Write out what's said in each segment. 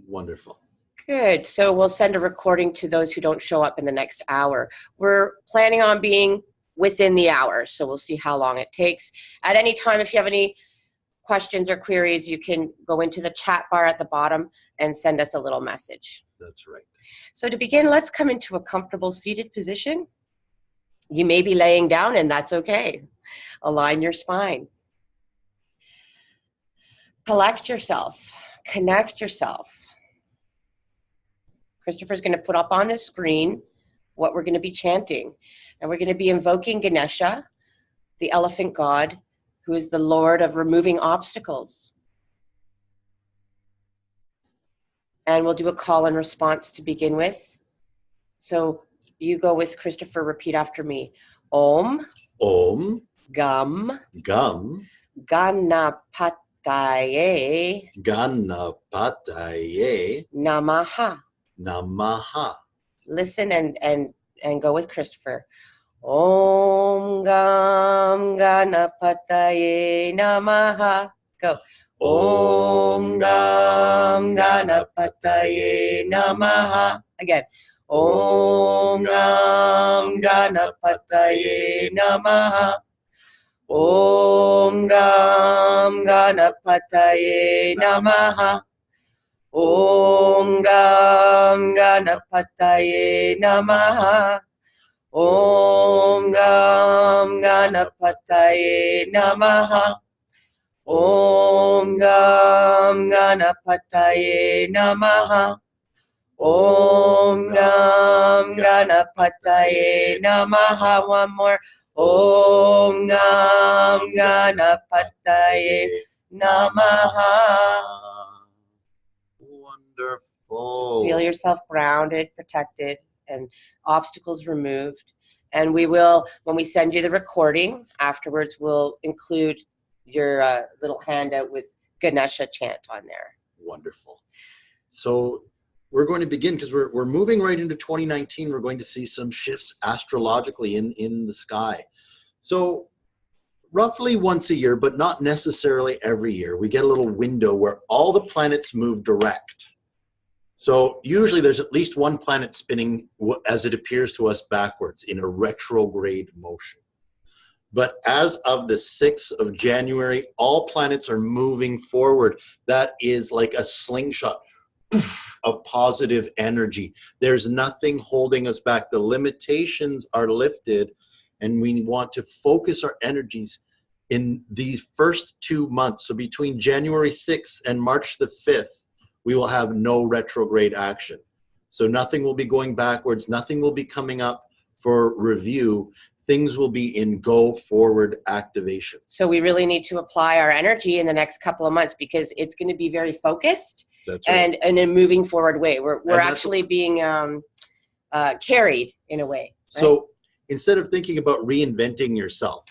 Wonderful. Good. So we'll send a recording to those who don't show up in the next hour. We're planning on being within the hour, so we'll see how long it takes. At any time, if you have any questions or queries, you can go into the chat bar at the bottom and send us a little message. That's right. So to begin, let's come into a comfortable seated position. You may be laying down, and that's okay. Align your spine. Collect yourself. Connect yourself. Christopher's going to put up on the screen what we're going to be chanting. And we're going to be invoking Ganesha, the elephant god, who is the lord of removing obstacles. And we'll do a call and response to begin with. So you go with Christopher, repeat after me. Om. Om. Gam. Gam. Ganapataye. Ganapataye. Namaha. Namaha. Listen and go with Christopher. Om Gam Ganapataye Namaha. Go. Om Gam Ganapataye Namaha. Again. Om Gam Ganapataye Namaha. Om Gam Ganapataye Namaha. Om Gam Ganapataye Namaha. Om Gam Ganapataye Namaha. Om Gam Ganapataye Namaha. Om Gam Ganapataye Namaha. One more. Om Gam Ganapataye Namaha. Wonderful. Feel yourself grounded, protected, and obstacles removed. And we will, when we send you the recording, afterwards we'll include your little handout with Ganesha chant on there. Wonderful. So we're going to begin because we're moving right into 2019. We're going to see some shifts astrologically in the sky. So roughly once a year, but not necessarily every year, we get a little window where all the planets move direct. So usually there's at least one planet spinning as it appears to us backwards in a retrograde motion. But as of the 6th of January, all planets are moving forward. That is like a slingshot of positive energy. There's nothing holding us back. The limitations are lifted, and we want to focus our energies in these first 2 months. So between January 6th and March the 5th, we will have no retrograde action. So nothing will be going backwards. Nothing will be coming up for review. Things will be in go forward activation. So we really need to apply our energy in the next couple of months because it's going to be very focused. That's right. And in a moving forward way. We're actually being carried in a way. Right? So instead of thinking about reinventing yourself,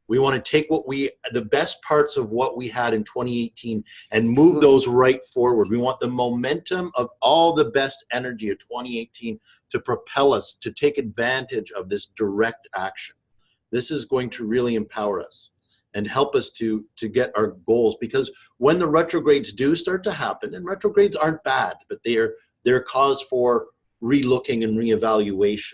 we want to take the best parts of what we had in 2018 and move those right forward. We want the momentum of all the best energy of 2018 to propel us to take advantage of this direct action. This is going to really empower us and help us to get our goals, because when the retrogrades do start to happen, and retrogrades aren't bad, but they're cause for relooking and reevaluation.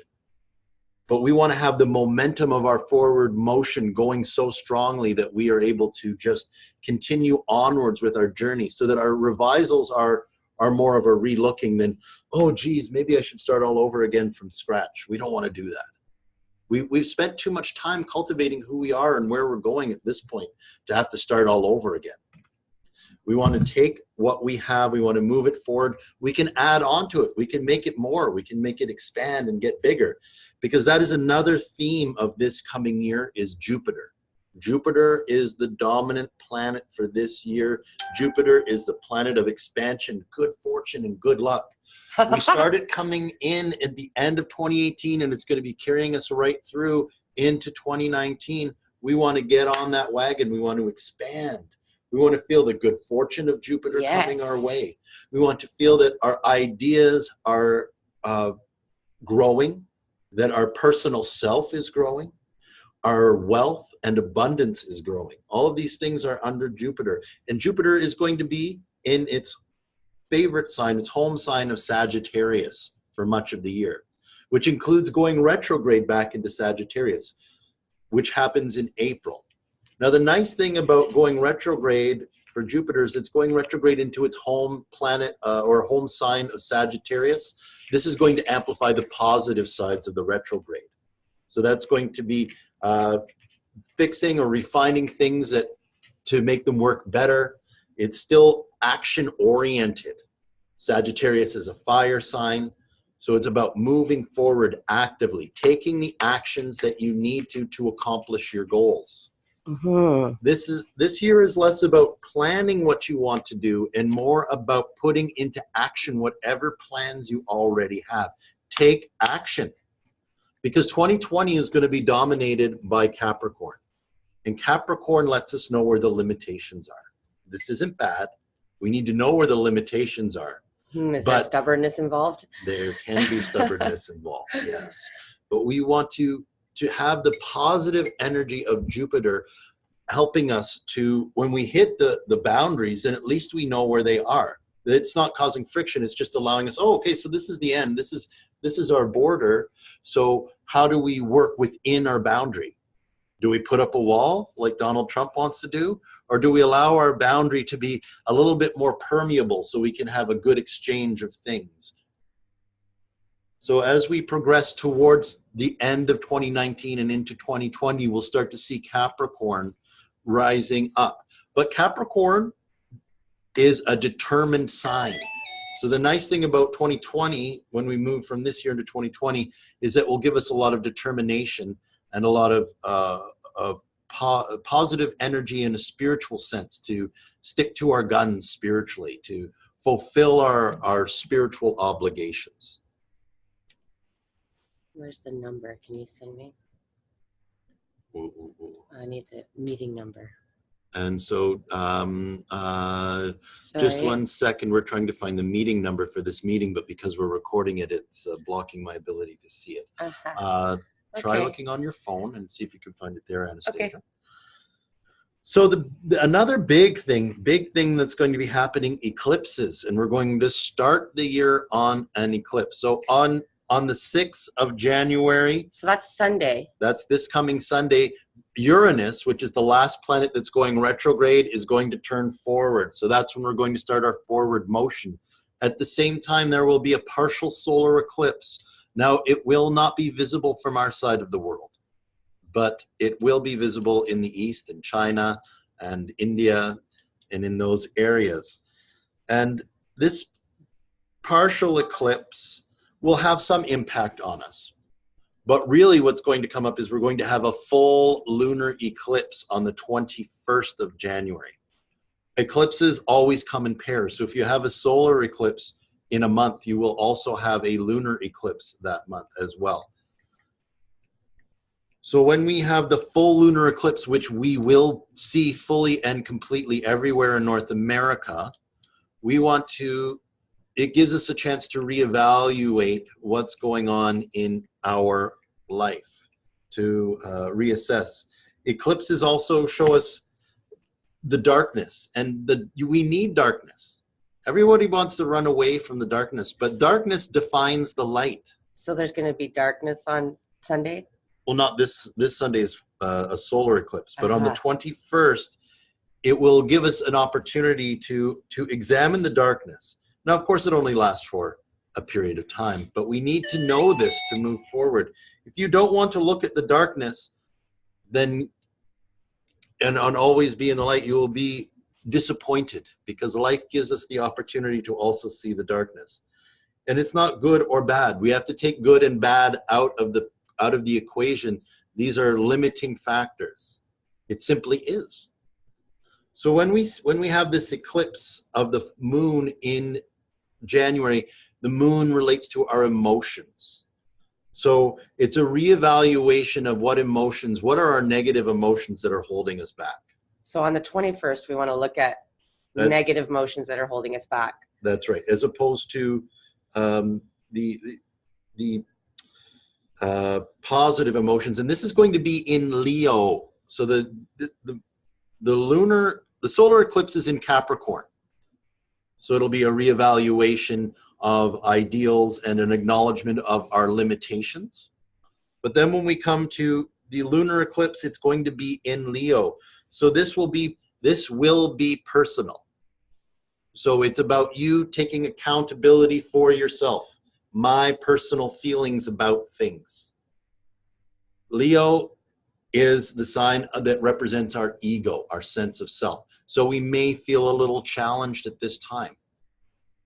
But we want to have the momentum of our forward motion going so strongly that we are able to just continue onwards with our journey, so that our revisals are more of a relooking than, oh, geez, maybe I should start all over again from scratch. We don't want to do that. We've spent too much time cultivating who we are and where we're going at this point to have to start all over again. We want to take what we have, we want to move it forward. We can add on to it. We can make it more. We can make it expand and get bigger, because that is another theme of this coming year is Jupiter. Jupiter is the dominant planet for this year. Jupiter is the planet of expansion, good fortune, and good luck. We started coming in at the end of 2018, and it's going to be carrying us right through into 2019. We want to get on that wagon. We want to expand. We want to feel the good fortune of Jupiter coming our way. We want to feel that our ideas are growing, that our personal self is growing, our wealth and abundance is growing. All of these things are under Jupiter. And Jupiter is going to be in its favorite sign, its home sign of Sagittarius for much of the year, which includes going retrograde back into Sagittarius, which happens in April. Now, the nice thing about going retrograde for Jupiter is it's going retrograde into its home planet or home sign of Sagittarius. This is going to amplify the positive sides of the retrograde. So that's going to be fixing or refining things that to make them work better. It's still action oriented. Sagittarius is a fire sign. So it's about moving forward actively, taking the actions that you need to accomplish your goals. Mm-hmm. This year is less about planning what you want to do and more about putting into action whatever plans you already have. Take action, because 2020 is going to be dominated by Capricorn, and Capricorn lets us know where the limitations are. This isn't bad. We need to know where the limitations are. Is there stubbornness involved? There can be stubbornness involved, yes. But we want to have the positive energy of Jupiter helping us to, when we hit the boundaries, then at least we know where they are. It's not causing friction. It's just allowing us, oh, okay, so this is the end. This is our border. So how do we work within our boundary? Do we put up a wall like Donald Trump wants to do? Or do we allow our boundary to be a little bit more permeable so we can have a good exchange of things? So as we progress towards the end of 2019 and into 2020, we'll start to see Capricorn rising up. But Capricorn is a determined sign. So the nice thing about 2020, when we move from this year into 2020, is that will give us a lot of determination and a lot of positive energy in a spiritual sense to stick to our guns spiritually, to fulfill our spiritual obligations. Where's the number? Can you send me? Ooh. I need the meeting number. And so just 1 second, we're trying to find the meeting number for this meeting, but because we're recording it, it's blocking my ability to see it. Try looking on your phone and see if you can find it there, Anastasia. Okay. So another big thing that's going to be happening, eclipses, and we're going to start the year on an eclipse. So on the 6th of January. So that's Sunday. That's this coming Sunday. Uranus, which is the last planet that's going retrograde, is going to turn forward. So that's when we're going to start our forward motion. At the same time, there will be a partial solar eclipse. Now, it will not be visible from our side of the world, but it will be visible in the East, in China and India and in those areas. And this partial eclipse will have some impact on us. But really what's going to come up is we're going to have a full lunar eclipse on the 21st of January. Eclipses always come in pairs. So if you have a solar eclipse in a month, you will also have a lunar eclipse that month as well. So when we have the full lunar eclipse, which we will see fully and completely everywhere in North America, it gives us a chance to reevaluate what's going on in our life, to reassess. Eclipses also show us the darkness, and we need darkness. Everybody wants to run away from the darkness, but darkness defines the light. So there's going to be darkness on Sunday? Well, not this Sunday is a solar eclipse, but on the 21st, it will give us an opportunity to examine the darkness. Now, of course, it only lasts for a period of time, but we need to know this to move forward. If you don't want to look at the darkness, then and always be in the light, you will be disappointed, because life gives us the opportunity to also see the darkness. And it's not good or bad. We have to take good and bad out of the equation. These are limiting factors. It simply is. So when we have this eclipse of the moon in January, the moon relates to our emotions. So it's a reevaluation of what are our negative emotions that are holding us back. So on the 21st, we want to look at negative emotions that are holding us back. That's right. As opposed to the positive emotions. And this is going to be in Leo. So the solar eclipse is in Capricorn. So it'll be a reevaluation of ideals and an acknowledgement of our limitations. But then when we come to the lunar eclipse, it's going to be in Leo. So this will be personal. So it's about you taking accountability for yourself, my personal feelings about things. Leo is the sign that represents our ego, our sense of self. So we may feel a little challenged at this time.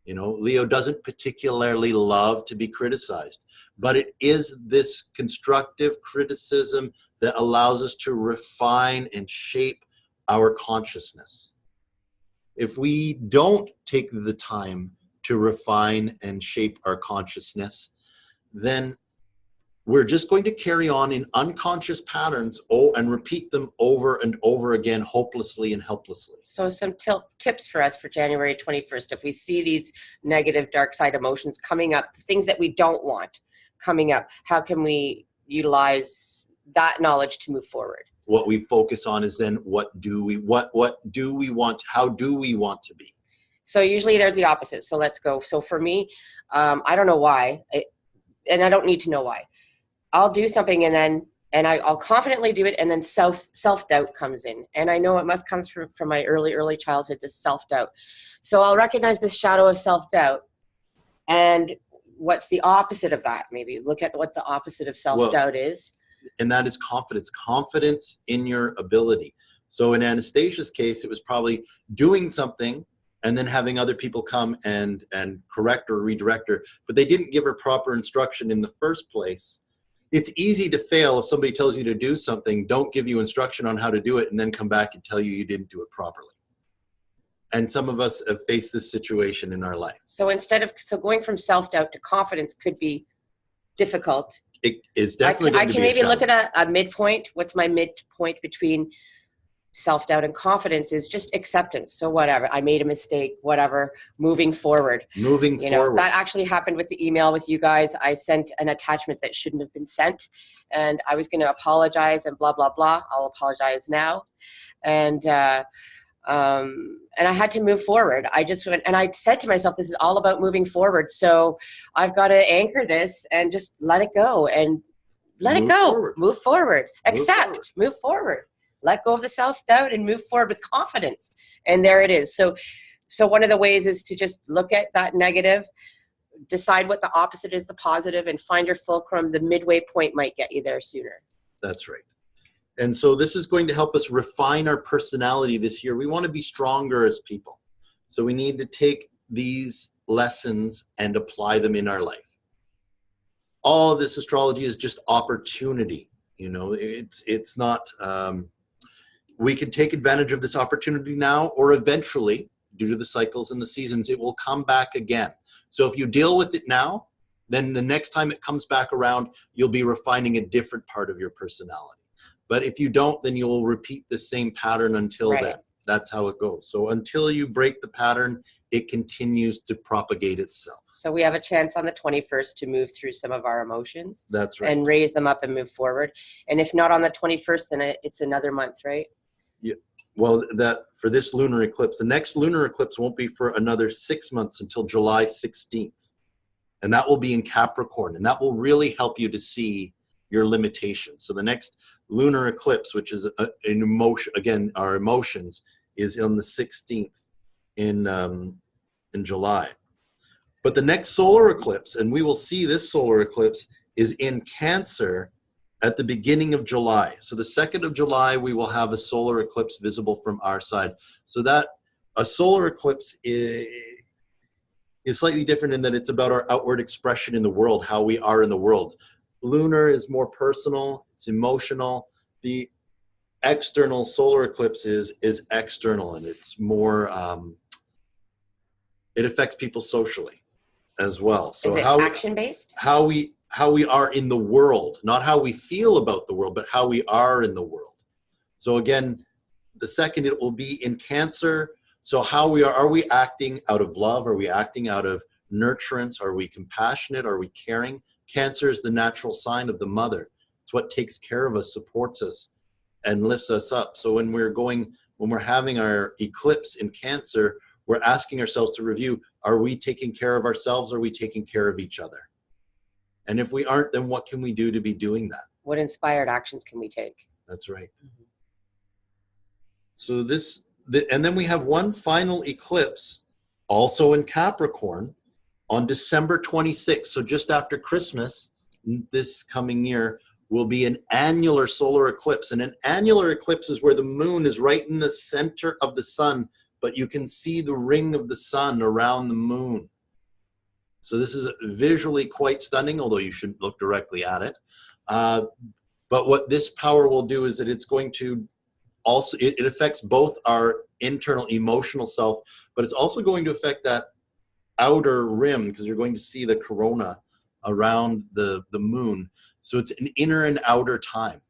You know, Leo doesn't particularly love to be criticized, but it is this constructive criticism that allows us to refine and shape our consciousness. If we don't take the time to refine and shape our consciousness, then we're just going to carry on in unconscious patterns and repeat them over and over again, hopelessly and helplessly. So some tips for us for January 21st. If we see these negative dark side emotions coming up, things that we don't want coming up, how can we utilize that knowledge to move forward? What we focus on is then what do we want, how do we want to be? So usually there's the opposite. So let's go. So for me, I don't know why, and I don't need to know why. I'll do something and I'll confidently do it, and then self-doubt comes in. And I know it must come from my early childhood, this self-doubt. So I'll recognize this shadow of self-doubt. And what's the opposite of that? Maybe look at what the opposite of self-doubt is. And that is confidence in your ability. So in Anastasia's case, it was probably doing something and then having other people come and correct or redirect her, but they didn't give her proper instruction in the first place. It's easy to fail if somebody tells you to do something, don't give you instruction on how to do it, and then come back and tell you didn't do it properly. And some of us have faced this situation in our life. So going from self-doubt to confidence could be difficult. It is definitely going to be I can maybe look at a midpoint. What's my midpoint between self-doubt and confidence is just acceptance. So whatever, I made a mistake, whatever, moving forward. Moving forward. That actually happened with the email with you guys. I sent an attachment that shouldn't have been sent, and I was going to apologize and blah, blah, blah. I'll apologize now. And I had to move forward. I just went, and I said to myself, this is all about moving forward. So I've got to anchor this and just let it go and move forward, accept, move forward, let go of the self-doubt and move forward with confidence. And there it is. So one of the ways is to just look at that negative, decide what the opposite is, the positive, and find your fulcrum. The midway point might get you there sooner. That's right. And so this is going to help us refine our personality this year. We want to be stronger as people. So we need to take these lessons and apply them in our life. All of this astrology is just opportunity. You know, it's not, we can take advantage of this opportunity now, or eventually, due to the cycles and the seasons, it will come back again. So if you deal with it now, then the next time it comes back around, you'll be refining a different part of your personality. But if you don't, then you'll repeat the same pattern until then. That's how it goes. So until you break the pattern, it continues to propagate itself. So we have a chance on the 21st to move through some of our emotions. That's right. And raise them up and move forward. And if not on the 21st, then it's another month, right? Yeah. Well, for this lunar eclipse, the next lunar eclipse won't be for another 6 months until July 16th. And that will be in Capricorn. And that will really help you to see your limitations. So the next lunar eclipse, which is an emotion, again, our emotions, is on the 16th in July. But the next solar eclipse, and we will see this solar eclipse, is in Cancer at the beginning of July. So the 2nd of July, we will have a solar eclipse visible from our side. So that a solar eclipse is slightly different in that it's about our outward expression in the world, how we are in the world. Lunar is more personal, it's emotional. The external solar eclipse is external, and it's more, it affects people socially as well. So is it action-based? How we are in the world, not how we feel about the world, but how we are in the world. So again, the 2nd, it will be in Cancer. So how we are we acting out of love? Are we acting out of nurturance? Are we compassionate? Are we caring? Cancer is the natural sign of the mother. It's what takes care of us, supports us, and lifts us up. So when we're having our eclipse in Cancer, we're asking ourselves to review, are we taking care of ourselves? Are we taking care of each other? And if we aren't, then what can we do to be doing that? What inspired actions can we take? That's right. So and then we have one final eclipse, also in Capricorn, on December 26th. So just after Christmas, this coming year, will be an annular solar eclipse. And an annular eclipse is where the moon is right in the center of the sun, but you can see the ring of the sun around the moon. So this is visually quite stunning, although you shouldn't look directly at it. But what this power will do is that it's going to also, it affects both our internal emotional self, but it's also going to affect that outer rim, because you're going to see the corona around the moon. So it's an inner and outer time.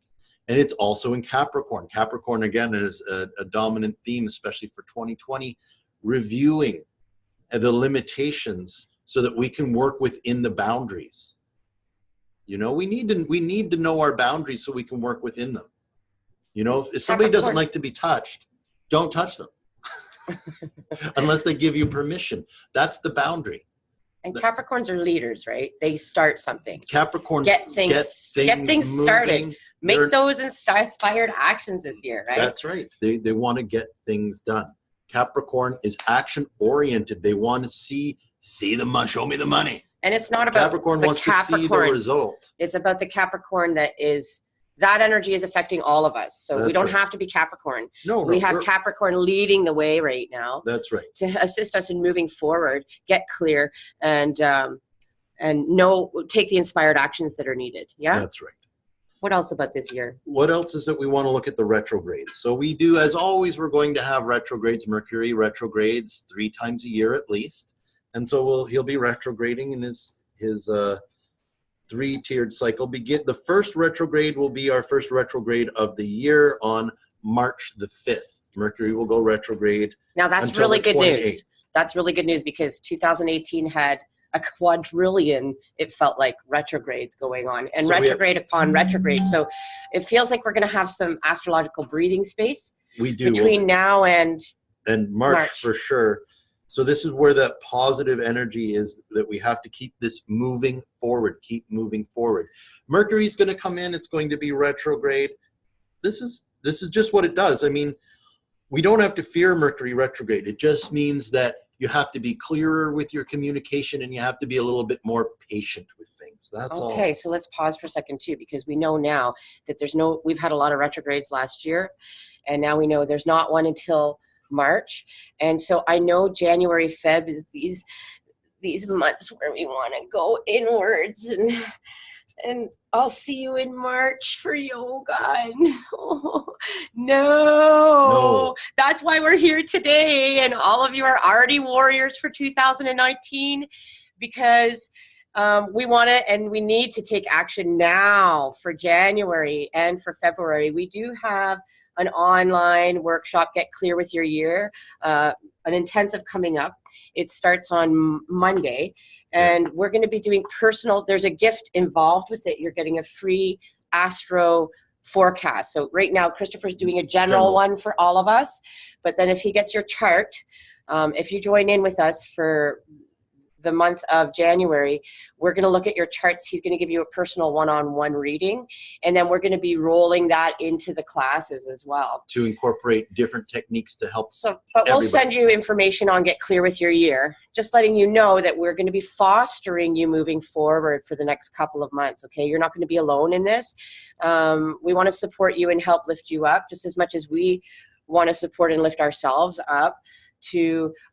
And it's also in Capricorn. Capricorn, again, is a dominant theme, especially for 2020, reviewing the limitations so that we can work within the boundaries. You know, we need to know our boundaries so we can work within them. You know, if somebody doesn't like to be touched, don't touch them. Unless they give you permission. That's the boundary. And Capricorns are leaders, right? They start something. Capricorns get things started. Make those inspired actions this year, right? That's right. They want to get things done. Capricorn is action oriented. They want to see the money. Show me the money. And it's not about Capricorn wants to see the result. It's about the Capricorn that energy is affecting all of us. So we don't have to be Capricorn. No, we have Capricorn leading the way right now. That's right. To assist us in moving forward, get clear, and take the inspired actions that are needed. Yeah. That's right. What else about this year? What else is that we want to look at the retrogrades? So we do, as always, we're going to have retrogrades, Mercury retrogrades 3 times a year at least. And so he'll be retrograding in his 3-tiered cycle. The first retrograde will be our first retrograde of the year on March the 5th. Mercury will go retrograde. Now that's really good news. That's really good news, because 2018 had a quadrillion, it felt like, retrogrades going on, and so retrograde upon retrograde. So it feels like we're going to have some astrological breathing space. We do. Between now and March for sure. So this is where that positive energy is, that we have to keep this moving forward, keep moving forward. Mercury's going to come in. It's going to be retrograde. This is just what it does. I mean, we don't have to fear Mercury retrograde. It just means that you have to be clearer with your communication, and you have to be a little bit more patient with things. That's all. Okay, so let's pause for a second too, because we know now that we've had a lot of retrogrades last year, and now we know there's not one until March. And so I know January, Feb is these months where we want to go inwards, and I'll see you in March for yoga. And, no, that's why we're here today. And all of you are already warriors for 2019, because we want to, and we need to take action now for January and for February. We do have an online workshop, Get Clear with Your Year, an intensive coming up. It starts on Monday, and we're going to be doing there's a gift involved with it. You're getting a free astro forecast. So right now, Christopher's doing a general one for all of us, but then if he gets your chart, if you join in with us for the month of January, we're going to look at your charts. He's going to give you a personal one-on-one reading, and then we're going to be rolling that into the classes as well, to incorporate different techniques to help. But we'll send you information on Get Clear with Your Year, just letting you know that we're going to be fostering you moving forward for the next couple of months. Okay, you're not going to be alone in this. We want to support you and help lift you up just as much as we want to support and lift ourselves up.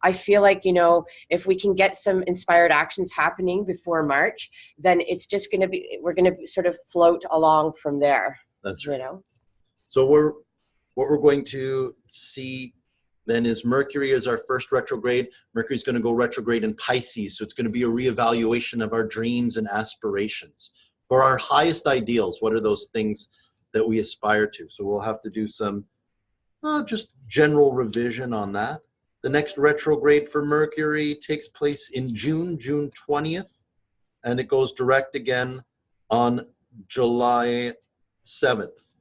I feel like, if we can get some inspired actions happening before March, then it's just going to be, we're going to sort of float along from there. That's right. So what we're going to see then is Mercury is our first retrograde. Mercury's going to go retrograde in Pisces. So it's going to be a reevaluation of our dreams and aspirations. For our highest ideals, what are those things that we aspire to? So we'll have to do some just general revision on that. The next retrograde for Mercury takes place in June 20th, and it goes direct again on July 7th.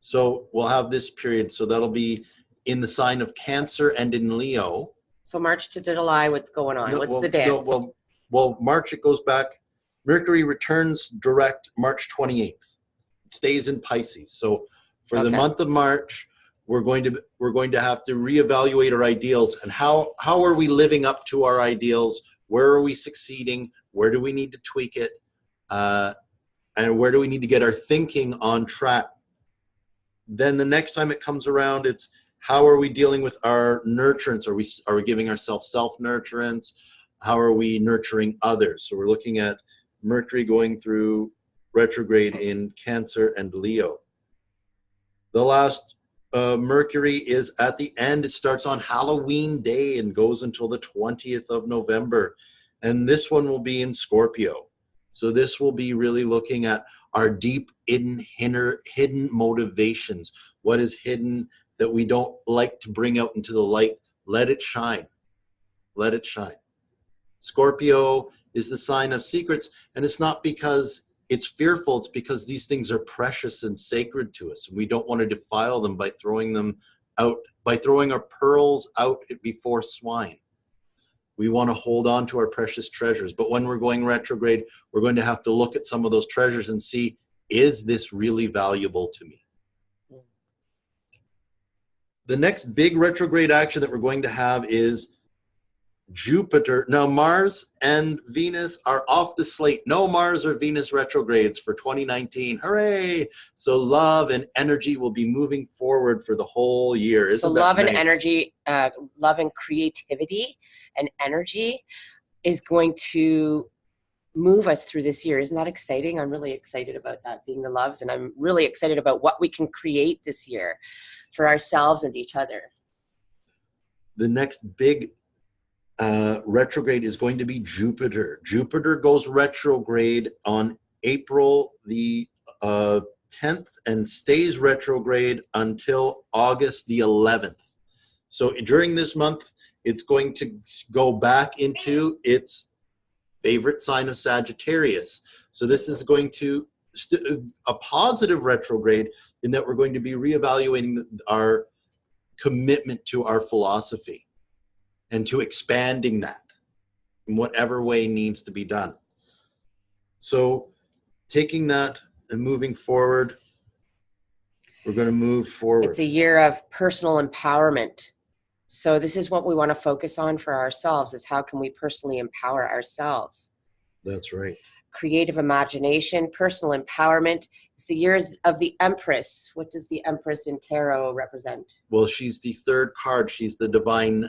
So we'll have this period. So that'll be in the sign of Cancer and in Leo. So March to July, what's going on? No, What's well, the dance? No, well, March it goes back. Mercury returns direct March 28th. It stays in Pisces. So for the month of March, we're going to have to reevaluate our ideals and how are we living up to our ideals? Where are we succeeding? Where do we need to tweak it? And where do we need to get our thinking on track? Then the next time it comes around, it's how are we dealing with our nurturance? Are we giving ourselves self-nurturance? How are we nurturing others? So we're looking at Mercury going through retrograde in Cancer and Leo. The last Mercury is at the end. It starts on Halloween Day and goes until the 20th of November. And this one will be in Scorpio. So this will be really looking at our deep hidden motivations. What is hidden that we don't like to bring out into the light? Let it shine. Let it shine. Scorpio is the sign of secrets, and it's not because it's fearful, it's because these things are precious and sacred to us. We don't want to defile them by throwing them out, by throwing our pearls out before swine. We want to hold on to our precious treasures. But when we're going retrograde, we're going to have to look at some of those treasures and see, is this really valuable to me? The next big retrograde action that we're going to have is Jupiter. Now, Mars and Venus are off the slate. No Mars or Venus retrogrades for 2019. Hooray! So love and energy will be moving forward for the whole year. So love and energy, love and creativity and energy is going to move us through this year. Isn't that exciting? I'm really excited about that, being the loves, and I'm really excited about what we can create this year for ourselves and each other. The next big retrograde is going to be Jupiter. Jupiter goes retrograde on April the 10th and stays retrograde until August the 11th. So during this month, it's going to go back into its favorite sign of Sagittarius. So this is going to a positive retrograde in that we're going to be reevaluating our commitment to our philosophy and to expanding that in whatever way needs to be done. So taking that and moving forward, we're going to move forward. It's a year of personal empowerment. So this is what we want to focus on for ourselves, is how can we personally empower ourselves? That's right. Creative imagination, personal empowerment. It's the years of the Empress. What does the Empress in Tarot represent? Well, she's the third card. She's the divine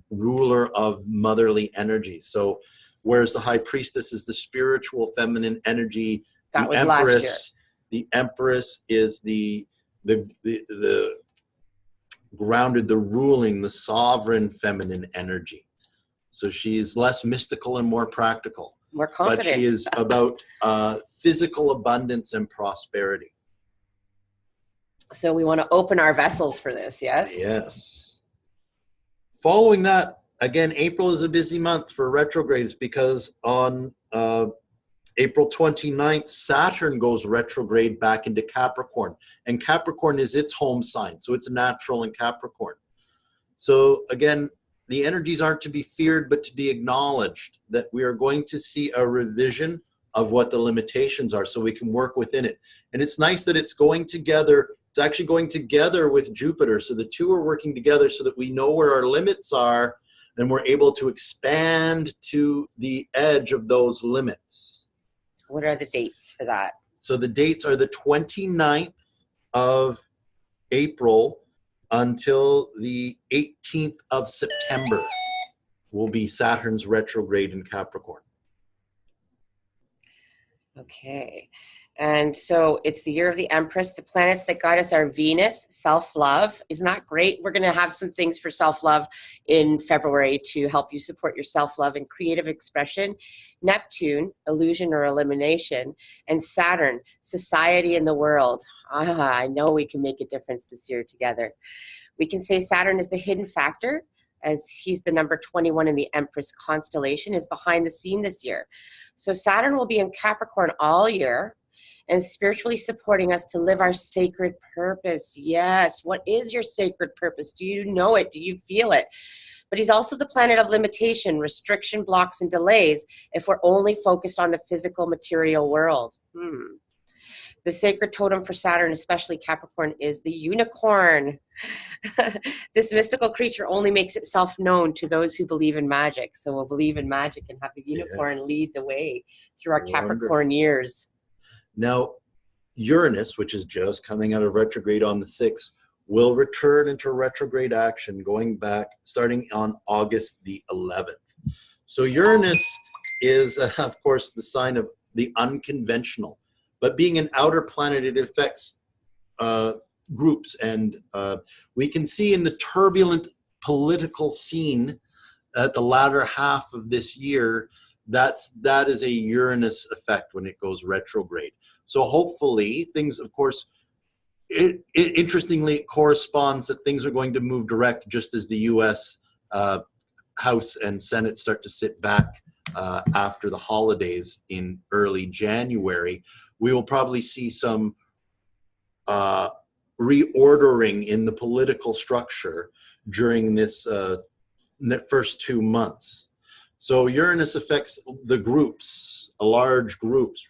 ruler of motherly energy. So whereas the High Priestess is the spiritual feminine energy, that was last year. The Empress is the grounded, the ruling, the sovereign feminine energy. So she's less mystical and more practical. More confident. But she is about physical abundance and prosperity. So we want to open our vessels for this, yes? Yes. Following that, again, April is a busy month for retrogrades because on April 29th, Saturn goes retrograde back into Capricorn. And Capricorn is its home sign, so it's natural in Capricorn. So again, the energies aren't to be feared, but to be acknowledged, that we are going to see a revision of what the limitations are so we can work within it. And it's nice that it's going together. It's actually going together with Jupiter. So the two are working together so that we know where our limits are and we're able to expand to the edge of those limits. What are the dates for that? So the dates are the 29th of April until the 18th of September will be Saturn's retrograde in Capricorn. Okay. And so it's the year of the Empress. The planets that guide us are Venus, self-love. Isn't that great? We're going to have some things for self-love in February to help you support your self-love and creative expression. Neptune, illusion or elimination. And Saturn, society and the world. I know we can make a difference this year together. We can say Saturn is the hidden factor, as he's the number 21 in the Empress constellation, is behind the scene this year. So Saturn will be in Capricorn all year and spiritually supporting us to live our sacred purpose. Yes. What is your sacred purpose? Do you know it? Do you feel it? But he's also the planet of limitation, restriction, blocks, and delays if we're only focused on the physical material world. The sacred totem for Saturn, especially Capricorn, is the unicorn. This mystical creature only makes itself known to those who believe in magic. So we'll believe in magic and have the unicorn lead the way through our Capricorn years. Now, Uranus, which is just coming out of retrograde on the 6th, will return into retrograde action going back starting on August the 11th. So Uranus is, of course, the sign of the unconventional. But being an outer planet, it affects groups. And we can see in the turbulent political scene at the latter half of this year, that is a Uranus effect when it goes retrograde. So hopefully things, of course, it interestingly corresponds that things are going to move direct just as the U.S. House and Senate start to sit back after the holidays in early January. We will probably see some reordering in the political structure during this first 2 months. So Uranus affects the groups, large groups.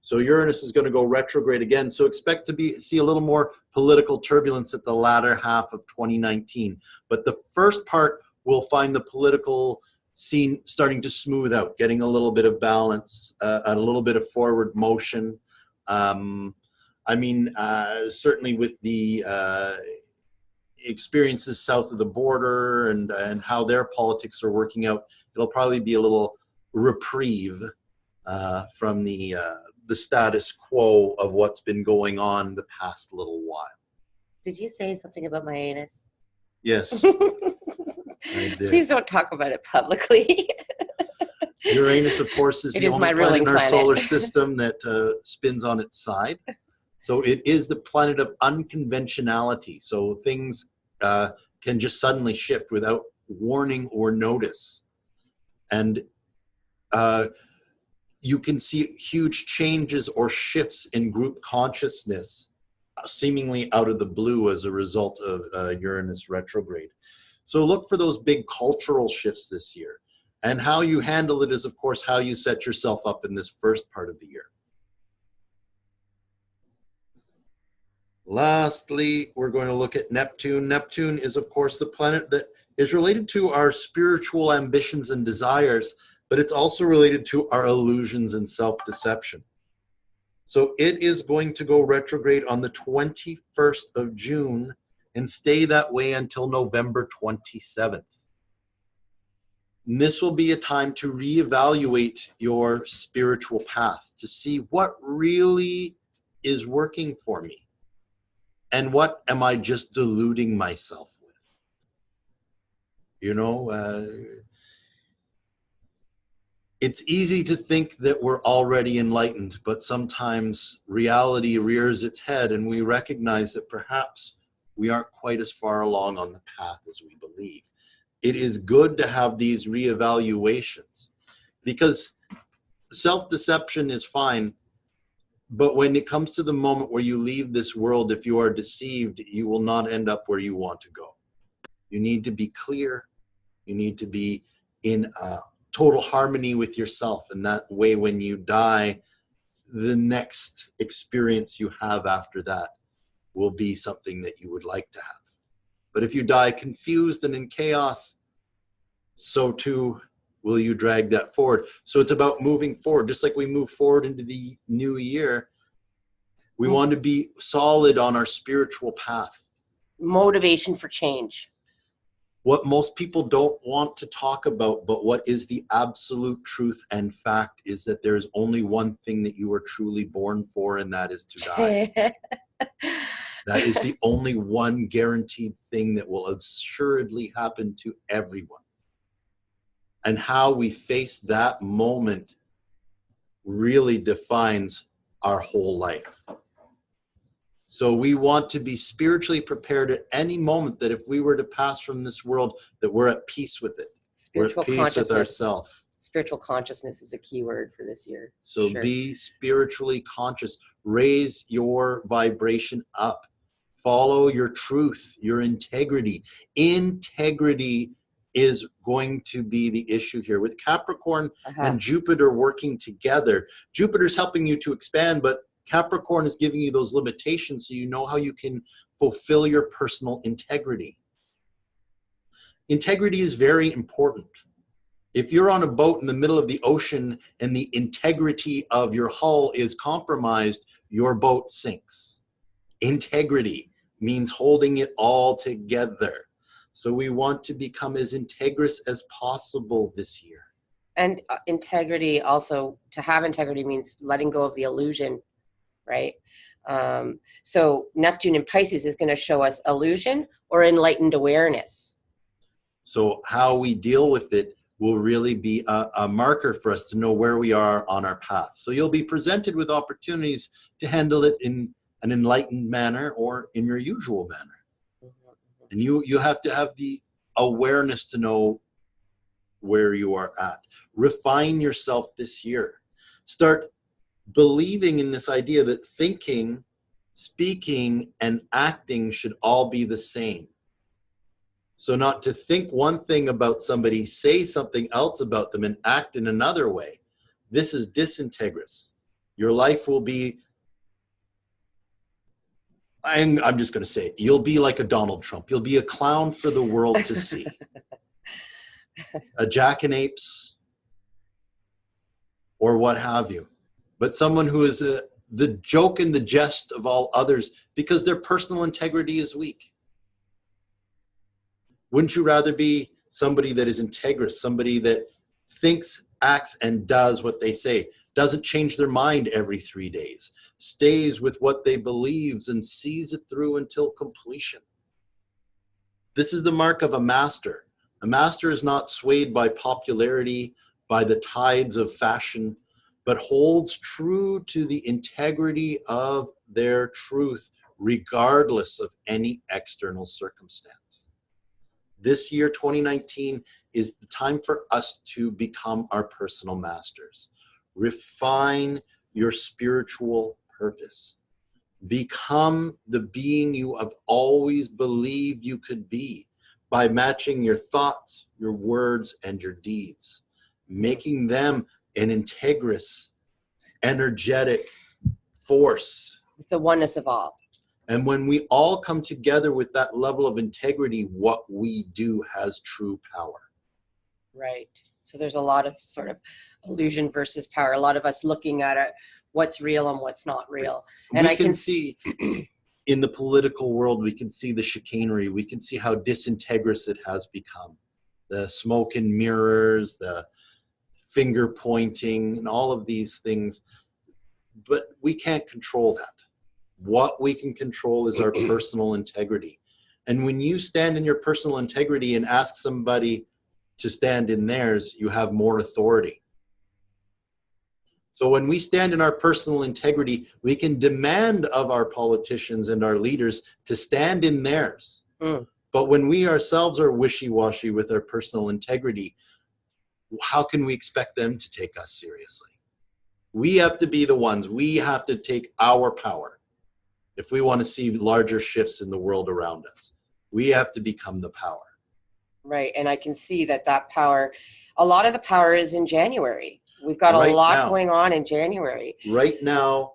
So Uranus is going to go retrograde again. So expect to see a little more political turbulence at the latter half of 2019. But the first part will find the political scene starting to smooth out, getting a little bit of balance, a little bit of forward motion. Certainly with the experiences south of the border and how their politics are working out, it'll probably be a little reprieve from the status quo of what's been going on the past little while. Did you say something about my anus? Yes, I did. Please don't talk about it publicly. Uranus, of course, is the only planet in our solar system that spins on its side. So it is the planet of unconventionality. So things can just suddenly shift without warning or notice. And you can see huge changes or shifts in group consciousness seemingly out of the blue as a result of Uranus retrograde. So look for those big cultural shifts this year. And how you handle it is, of course, how you set yourself up in this first part of the year. Lastly, we're going to look at Neptune. Neptune is, of course, the planet that is related to our spiritual ambitions and desires, but it's also related to our illusions and self-deception. So it is going to go retrograde on the 21st of June and stay that way until November 27th. And this will be a time to reevaluate your spiritual path, to see what really is working for me and what am I just deluding myself with. You know, it's easy to think that we're already enlightened, but sometimes reality rears its head and we recognize that perhaps we aren't quite as far along on the path as we believe. It is good to have these reevaluations because self-deception is fine, but when it comes to the moment where you leave this world, if you are deceived, you will not end up where you want to go. You need to be clear. You need to be in total harmony with yourself. And that way, when you die, the next experience you have after that will be something that you would like to have. But if you die confused and in chaos, so too will you drag that forward. So it's about moving forward. Just like we move forward into the new year, we want to be solid on our spiritual path. Motivation for change. What most people don't want to talk about, but what is the absolute truth and fact is that there is only one thing that you are truly born for, and that is to die. That is the only one guaranteed thing that will assuredly happen to everyone. And how we face that moment really defines our whole life. So we want to be spiritually prepared at any moment that if we were to pass from this world, that we're at peace with it. Spiritual we're at peace with ourselves. Spiritual consciousness is a key word for this year. So be spiritually conscious. Raise your vibration up. Follow your truth, your integrity. Integrity is going to be the issue here. With Capricorn Uh-huh. and Jupiter working together, Jupiter's helping you to expand, but Capricorn is giving you those limitations so you know how you can fulfill your personal integrity. Integrity is very important. If you're on a boat in the middle of the ocean and the integrity of your hull is compromised, your boat sinks. Integrity means holding it all together. So we want to become as integrous as possible this year. And integrity also, to have integrity means letting go of the illusion, right? So Neptune in Pisces is going to show us illusion or enlightened awareness. So how we deal with it will really be a marker for us to know where we are on our path. So you'll be presented with opportunities to handle it in an enlightened manner or in your usual manner. And you have to have the awareness to know where you are at. Refine yourself this year. Start believing in this idea that thinking, speaking, and acting should all be the same. So not to think one thing about somebody, say something else about them, and act in another way. This is disintegrous. Your life will be, I'm just going to say it, you'll be like a Donald Trump. You'll be a clown for the world to see. A jackanapes or what have you. But someone who is the joke and the jest of all others because their personal integrity is weak. Wouldn't you rather be somebody that is integrous, somebody that thinks, acts, and does what they say, doesn't change their mind every 3 days, stays with what they believes and sees it through until completion? This is the mark of a master. A master is not swayed by popularity, by the tides of fashion, but holds true to the integrity of their truth, regardless of any external circumstance. This year, 2019, is the time for us to become our personal masters. Refine your spiritual purpose. Become the being you have always believed you could be by matching your thoughts, your words, and your deeds, making them an integrous, energetic force. It's the oneness of all. And when we all come together with that level of integrity, what we do has true power. Right. So there's a lot of sort of illusion versus power. A lot of us looking at it, what's real and what's not real. And we can see in the political world, we can see the chicanery. We can see how disintegrous it has become. The smoke and mirrors, the finger pointing, and all of these things. But we can't control that. What we can control is our personal integrity. And when you stand in your personal integrity and ask somebody to stand in theirs, you have more authority. So when we stand in our personal integrity, we can demand of our politicians and our leaders to stand in theirs. But when we ourselves are wishy-washy with our personal integrity, how can we expect them to take us seriously? We have to be the ones. We have to take our power. If we want to see larger shifts in the world around us, we have to become the power. Right. And I can see that power, a lot of the power is in January. We've got a lot going on in January. Right now,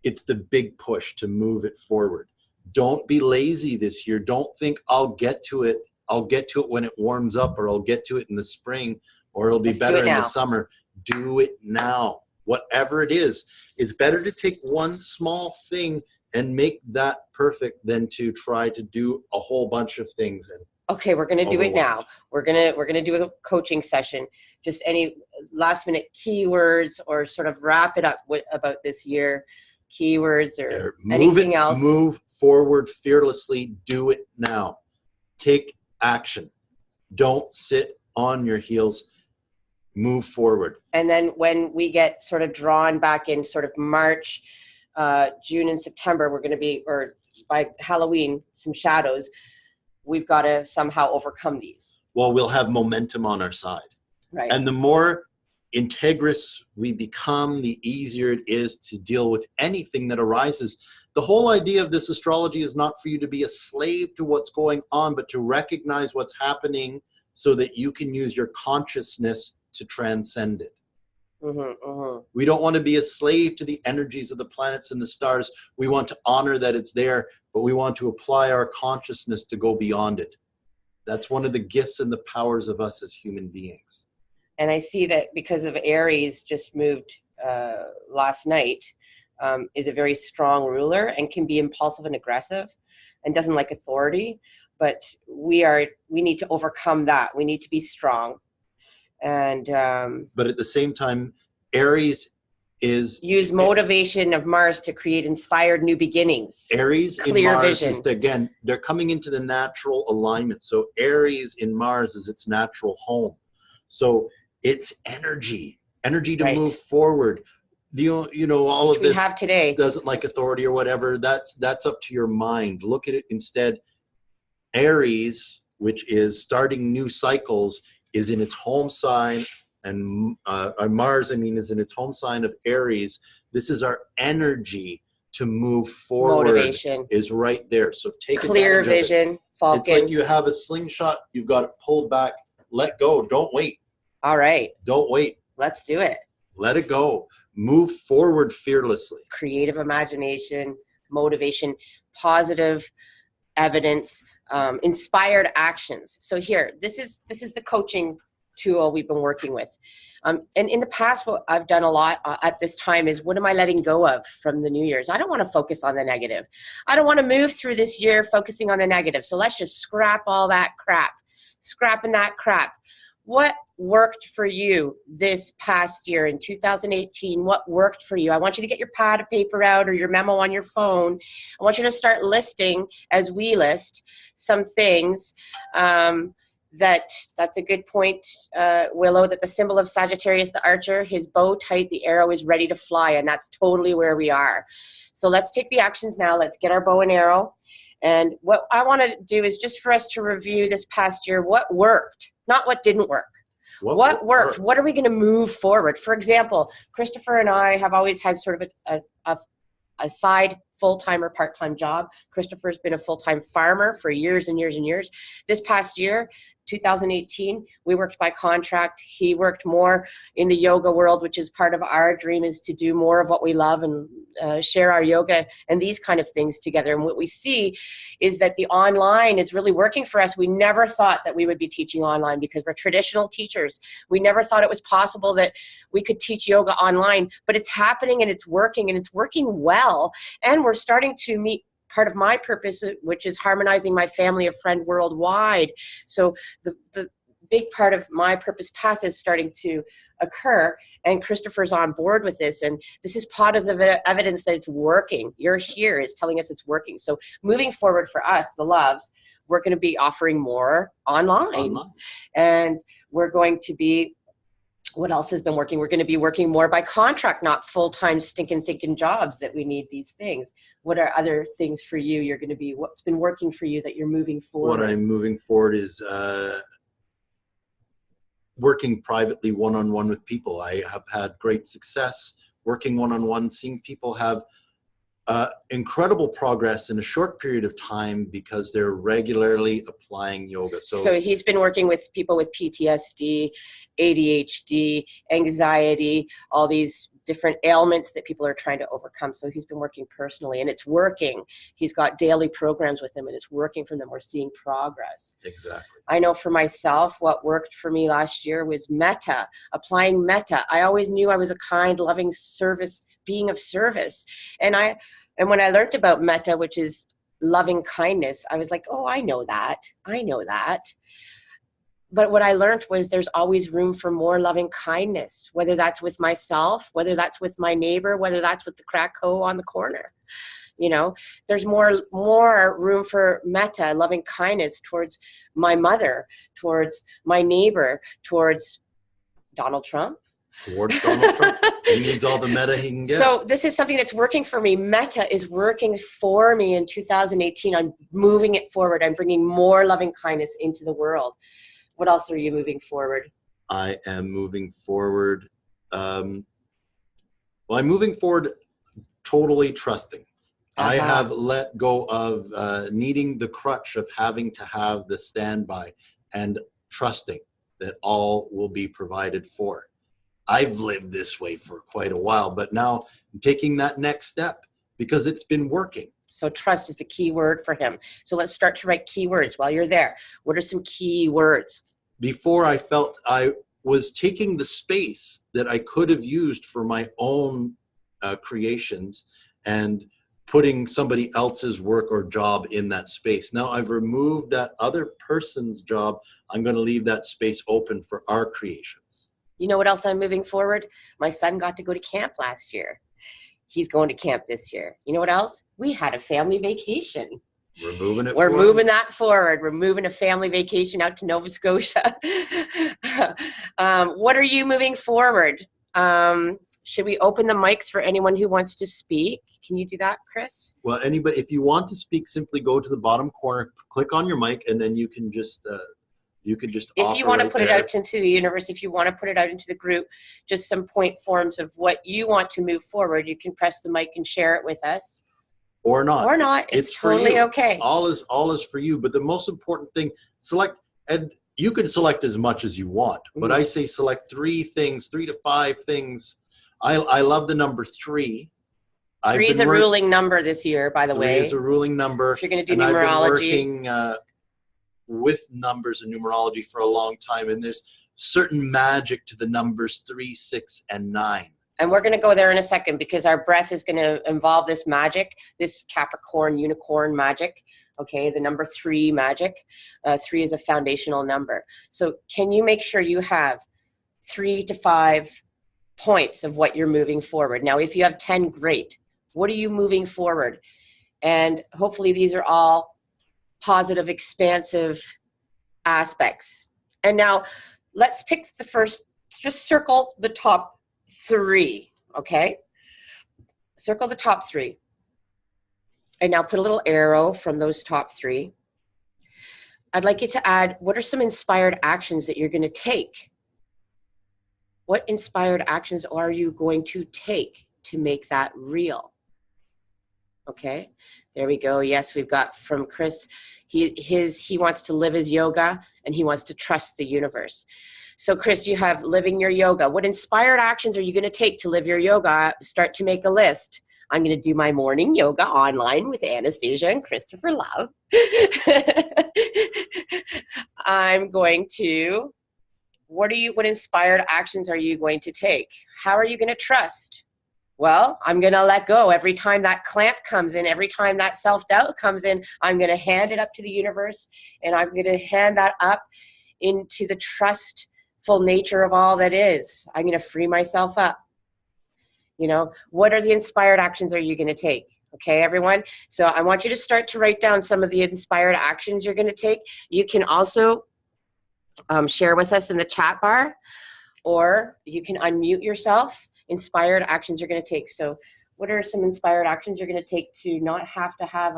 it's the big push to move it forward. Don't be lazy this year. Don't think I'll get to it. I'll get to it when it warms up, or I'll get to it in the spring, or it'll be better in the summer. Do it now. Whatever it is, it's better to take one small thing and make that perfect than to try to do a whole bunch of things. And okay, we're going to do it now. We're going to do a coaching session. Just any last minute keywords, or sort of wrap it up about this year, keywords or anything else. Move forward fearlessly. Do it now. Take action. Don't sit on your heels. Move forward. And then when we get sort of drawn back in sort of March, June and September, we're going to be, or by Halloween, some shadows. We've got to somehow overcome these. Well, we'll have momentum on our side. Right. And the more integrous we become, the easier it is to deal with anything that arises. The whole idea of this astrology is not for you to be a slave to what's going on, but to recognize what's happening so that you can use your consciousness to transcend it. Mm-hmm. We don't want to be a slave to the energies of the planets and the stars. We want to honor that it's there, but we want to apply our consciousness to go beyond it. That's one of the gifts and the powers of us as human beings. And I see that because of Aries just moved last night, is a very strong ruler and can be impulsive and aggressive and doesn't like authority. But we need to overcome that. We need to be strong. And but at the same time, Aries is use motivation of Mars to create inspired new beginnings. Aries Clear in Mars vision. is, again, they're coming into the natural alignment. So Aries in Mars is its natural home. So it's energy to Right. move forward. You know, all Which of this we have today. doesn't like authority or whatever. That's up to your mind. Look at it instead. Aries, which is starting new cycles, is in its home sign, and Mars, is in its home sign of Aries. This is our energy to move forward. Motivation is right there. So take clear advantage vision. of it. Falcon. It's like you have a slingshot. You've got it pulled back. Let go. Don't wait. All right. Don't wait. Let's do it. Let it go. Move forward fearlessly. Creative imagination, motivation, positive evidence, inspired actions. So here, this is the coaching tool we've been working with. And in the past, what I've done a lot at this time is, what am I letting go of from the New Year's? I don't want to focus on the negative. I don't want to move through this year focusing on the negative. So let's just scrap all that crap. Scrapping that crap. What worked for you this past year in 2018? What worked for you? I want you to get your pad of paper out or your memo on your phone. I want you to start listing, as we list, some things. That's a good point, Willow, that the symbol of Sagittarius, the archer, his bow tight, the arrow is ready to fly, and that's totally where we are. So let's take the actions now. Let's get our bow and arrow. And what I want to do is just for us to review this past year, what worked, not what didn't work. What worked? What are we going to move forward? For example, Christopher and I have always had sort of a side full-time or part-time job. Christopher's been a full-time farmer for years and years and years. This past year, 2018, we worked by contract. He worked more in the yoga world, which is part of our dream, is to do more of what we love and share our yoga and these kind of things together. And what we see is that the online is really working for us. We never thought that we would be teaching online because we're traditional teachers. We never thought it was possible that we could teach yoga online, but it's happening and it's working well. And we're starting to meet part of my purpose, which is harmonizing my family of friend worldwide. So the big part of my purpose path is starting to occur, and Christopher's on board with this, and this is positive evidence that it's working. You're here is telling us it's working. So moving forward for us, the Loves, we're going to be offering more online. And we're going to be, what else has been working? We're going to be working more by contract, not full-time stinking thinking jobs that we need these things. What are other things for you? You're going to be, what's been working for you that you're moving forward? What I'm moving forward is working privately one-on-one with people. I have had great success working one-on-one, seeing people have incredible progress in a short period of time because they're regularly applying yoga. So he's been working with people with PTSD, ADHD, anxiety, all these different ailments that people are trying to overcome. So he's been working personally, and it's working. He's got daily programs with them, and it's working for them. We're seeing progress. Exactly. I know for myself, what worked for me last year was metta, applying metta. I always knew I was a kind, loving being of service. And when I learned about metta, which is loving kindness, I was like, oh, I know that. But what I learned was there's always room for more loving kindness, whether that's with myself, whether that's with my neighbor, whether that's with the crack hoe on the corner. You know, there's more room for metta, loving kindness towards my mother, towards my neighbor, towards Donald Trump. Towards Donald Trump. He needs all the meta he can get. So this is something that's working for me. Metta is working for me in 2018. I'm moving it forward. I'm bringing more loving kindness into the world. What else are you moving forward? I am moving forward. I'm moving forward totally trusting. I have let go of needing the crutch of having to have the standby. And trusting that all will be provided for. I've lived this way for quite a while, but now I'm taking that next step because it's been working. So trust is the key word for him. So let's start to write keywords while you're there. What are some key words? Before, I felt I was taking the space that I could have used for my own creations and putting somebody else's work or job in that space. Now I've removed that other person's job. I'm going to leave that space open for our creations. You know what else I'm moving forward? My son got to go to camp last year. He's going to camp this year. You know what else? We had a family vacation. We're moving it We're forward. moving that forward. We're moving a family vacation out to Nova Scotia. What are you moving forward? Should we open the mics for anyone who wants to speak? Can you do that, Chris? Well, anybody, if you want to speak, simply go to the bottom corner, click on your mic, and then you can just if you want to put it out into the universe, if you want to put it out into the group, just some point forms of what you want to move forward, you can press the mic and share it with us. Or not. Or not. It's totally okay. All is for you. But the most important thing, select, and you can select as much as you want, but I say select 3 things, 3 to 5 things. I love the number 3. 3 is a ruling number this year, by the way. 3 is a ruling number. If you're going to do numerology. I've been working with numbers and numerology for a long time, and there's certain magic to the numbers 3, 6, and 9. And we're going to go there in a second because our breath is going to involve this magic, this Capricorn unicorn magic. Okay, the number 3 magic. 3 is a foundational number. So can you make sure you have 3 to 5 points of what you're moving forward? Now, if you have 10, great. What are you moving forward? And hopefully these are all positive, expansive aspects. And now let's pick the first, just circle the top 3, okay? Circle the top 3. And now put a little arrow from those top 3. I'd like you to add, what are some inspired actions that you're going to take? What inspired actions are you going to take to make that real? Okay, there we go. Yes, we've got from Chris, he wants to live his yoga and he wants to trust the universe. So Chris, you have living your yoga. What inspired actions are you going to take to live your yoga? Start to make a list. I'm going to do my morning yoga online with Anastasia and Christopher Love. I'm going to, what inspired actions are you going to take? How are you going to trust? Well, I'm going to let go. Every time that clamp comes in, every time that self-doubt comes in, I'm going to hand it up to the universe, and I'm going to hand that up into the trustful nature of all that is. I'm going to free myself up. You know, what are the inspired actions are you going to take? Okay, everyone? So I want you to start to write down some of the inspired actions you're going to take. You can also share with us in the chat bar, or you can unmute yourself. Inspired actions you're going to take. So what are some inspired actions you're going to take to not have to have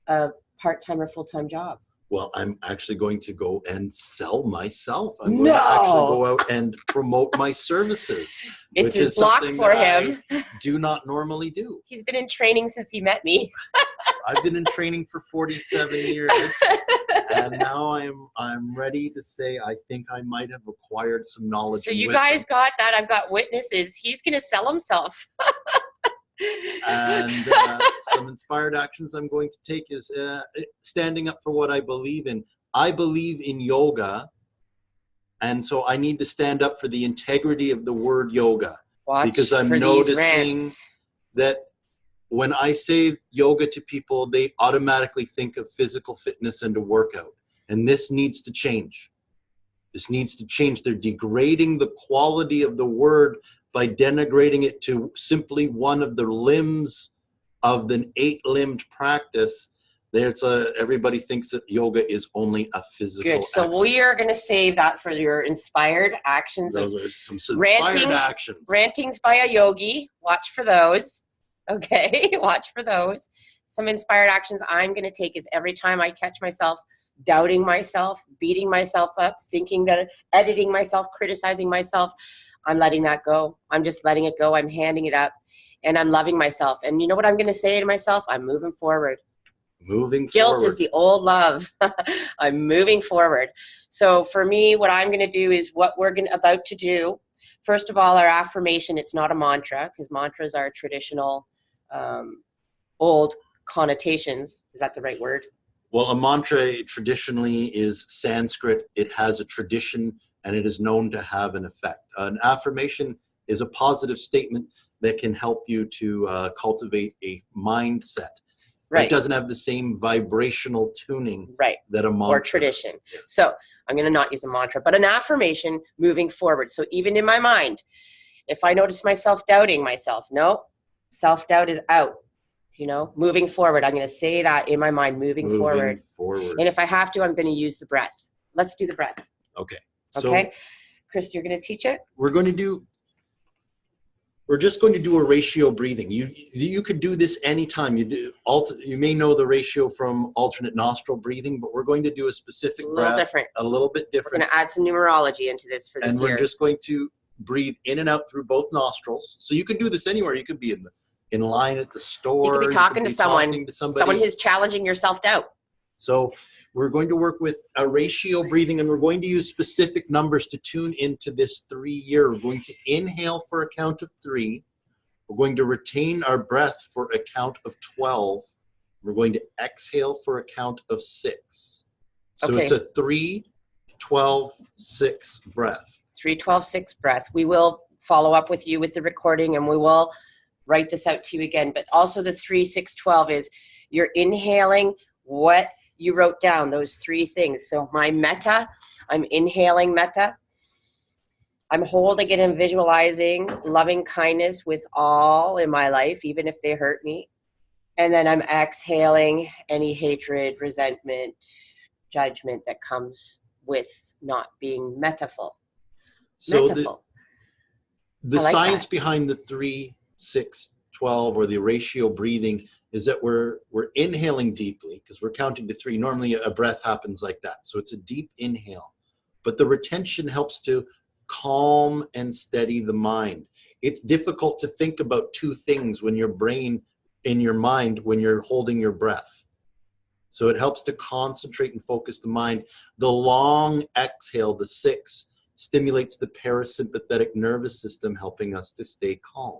a part-time or full-time job? Well, I'm actually going to go and sell myself. I'm going to actually go out and promote my services. It's his block for him. I do not normally do. He's been in training since he met me. I've been in training for 47 years, and now I'm ready to say I think I might have acquired some knowledge. So you guys got that. I've got witnesses. He's going to sell himself. And some inspired actions I'm going to take is standing up for what I believe in. I believe in yoga, and so I need to stand up for the integrity of the word yoga. Because I'm noticing that when I say yoga to people, they automatically think of physical fitness and a workout. And this needs to change. This needs to change. They're degrading the quality of the word by denigrating it to simply one of the limbs of the 8-limbed practice. Everybody thinks that yoga is only a physical exercise. So we are going to save that for your inspired actions. Those are some inspired actions. Rantings by a yogi. Watch for those. Okay, watch for those. Some inspired actions I'm going to take is every time I catch myself doubting myself, beating myself up, thinking that, editing myself, criticizing myself, I'm letting that go. I'm just letting it go. I'm handing it up, and I'm loving myself. And you know what I'm going to say to myself? I'm moving forward. Moving Guilt forward. is the old love. I'm moving forward. So for me, what I'm going to do is what we're about to do. First of all, our affirmation, it's not a mantra, because mantras are traditional old connotations. Is that the right word? Well, a mantra traditionally is Sanskrit. It has a tradition and it is known to have an effect. An affirmation is a positive statement that can help you to cultivate a mindset. Right. It doesn't have the same vibrational tuning that a mantra or tradition. Does. So I'm going to not use a mantra, but an affirmation moving forward. So even in my mind, if I notice myself doubting myself, no, self-doubt is out. Moving forward, I'm going to say that in my mind, moving forward. And if I have to, I'm going to use the breath. Let's do the breath. Okay. Okay. Chris, you're going to teach it? We're just going to do a ratio breathing. You could do this anytime. You may know the ratio from alternate nostril breathing, but we're going to do a specific breath. A little bit different. We're going to add some numerology into this for this year. And we're just going to breathe in and out through both nostrils. So you could do this anywhere. You could be in line at the store. You could be talking to someone who's challenging your self-doubt. So we're going to work with a ratio breathing, and we're going to use specific numbers to tune into this 3-year. We're going to inhale for a count of 3. We're going to retain our breath for a count of 12. We're going to exhale for a count of 6. So it's a 3, 12, 6 breath. 3, 12, 6 breath. We will follow up with you with the recording, and we will write this out to you again. But also the 3, 6, 12 is you're inhaling what you wrote down, those 3 things. So my metta, I'm inhaling metta. I'm holding it and visualizing loving kindness with all in my life, even if they hurt me. And then I'm exhaling any hatred, resentment, judgment that comes with not being mettaful. So the science behind the 3, 6, 12 or the ratio breathing is that we're inhaling deeply because we're counting to 3. Normally a breath happens like that. So it's a deep inhale. But the retention helps to calm and steady the mind. It's difficult to think about 2 things when your brain in your mind when you're holding your breath. So it helps to concentrate and focus the mind. The long exhale, the 6, stimulates the parasympathetic nervous system, helping us to stay calm.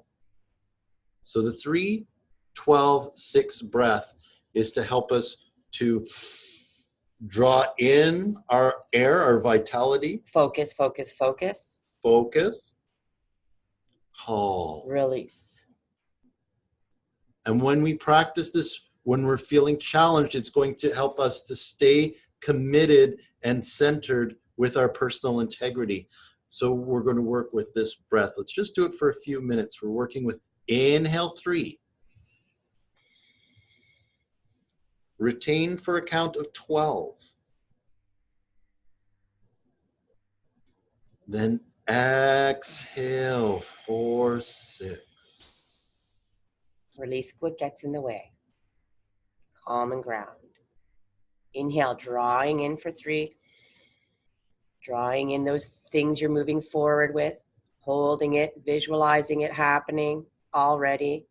So the 3, 12, 6 breath is to help us to draw in our air, our vitality. Focus, focus, focus. Focus. Calm. Release. And when we practice this, when we're feeling challenged, it's going to help us to stay committed and centered with our personal integrity. So we're going to work with this breath. Let's just do it for a few minutes. We're working with inhale 3. Retain for a count of 12. Then exhale for 6. Release what gets in the way. Calm and ground. Inhale, drawing in for 3. Drawing in those things you're moving forward with. Holding it, visualizing it happening already.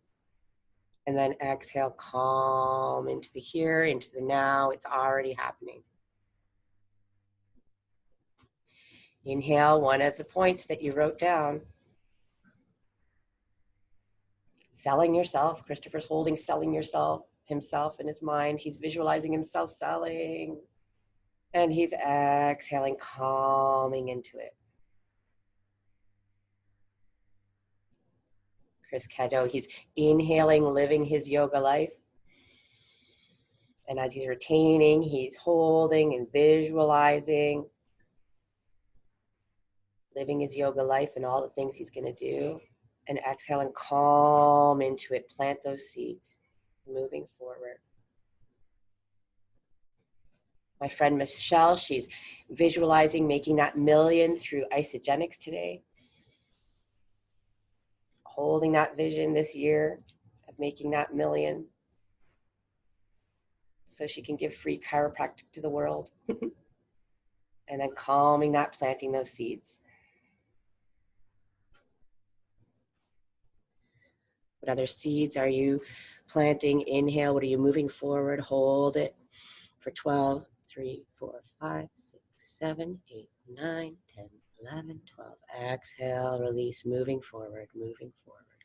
And then exhale, calm into the here, into the now. It's already happening. Inhale, one of the points that you wrote down. Selling yourself. Christopher's holding selling yourself, himself in his mind. He's visualizing himself selling. And he's exhaling, calming into it. Chris Cadeau, he's inhaling, living his yoga life. And as he's retaining, he's holding and visualizing, living his yoga life and all the things he's going to do. And exhaling, calm into it. Plant those seeds, moving forward. My friend Michelle, she's visualizing making that million through isogenics today. Holding that vision this year of making that million so she can give free chiropractic to the world. And then calming that, planting those seeds. What other seeds are you planting? Inhale. What are you moving forward? Hold it for 12, 3, 4, 5, 6, 7, 8, 9, 10, 11, 12. Exhale, release, moving forward,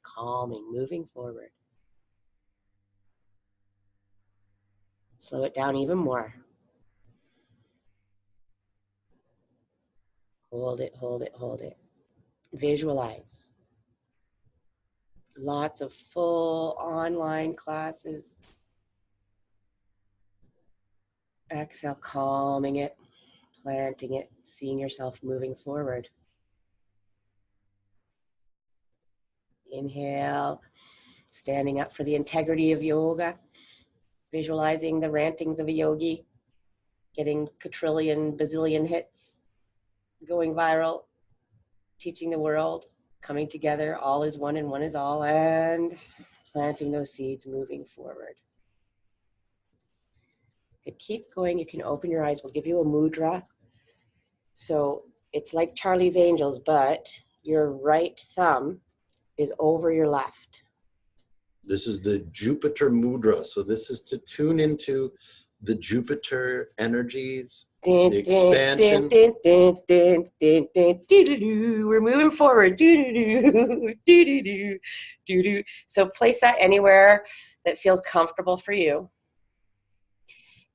calming, moving forward. Slow it down even more. Hold it, hold it, hold it. Visualize. Lots of full online classes. Exhale, calming it, planting it, seeing yourself moving forward. Inhale, standing up for the integrity of yoga, visualizing the rantings of a yogi, getting quadrillion, bazillion hits, going viral, teaching the world, coming together, all is one and one is all, and planting those seeds, moving forward. You could keep going. You can open your eyes. We'll give you a mudra. So it's like Charlie's Angels, but your right thumb is over your left. This is the Jupiter mudra. So this is to tune into the Jupiter energies, the expansion. We're moving forward. So place that anywhere that feels comfortable for you.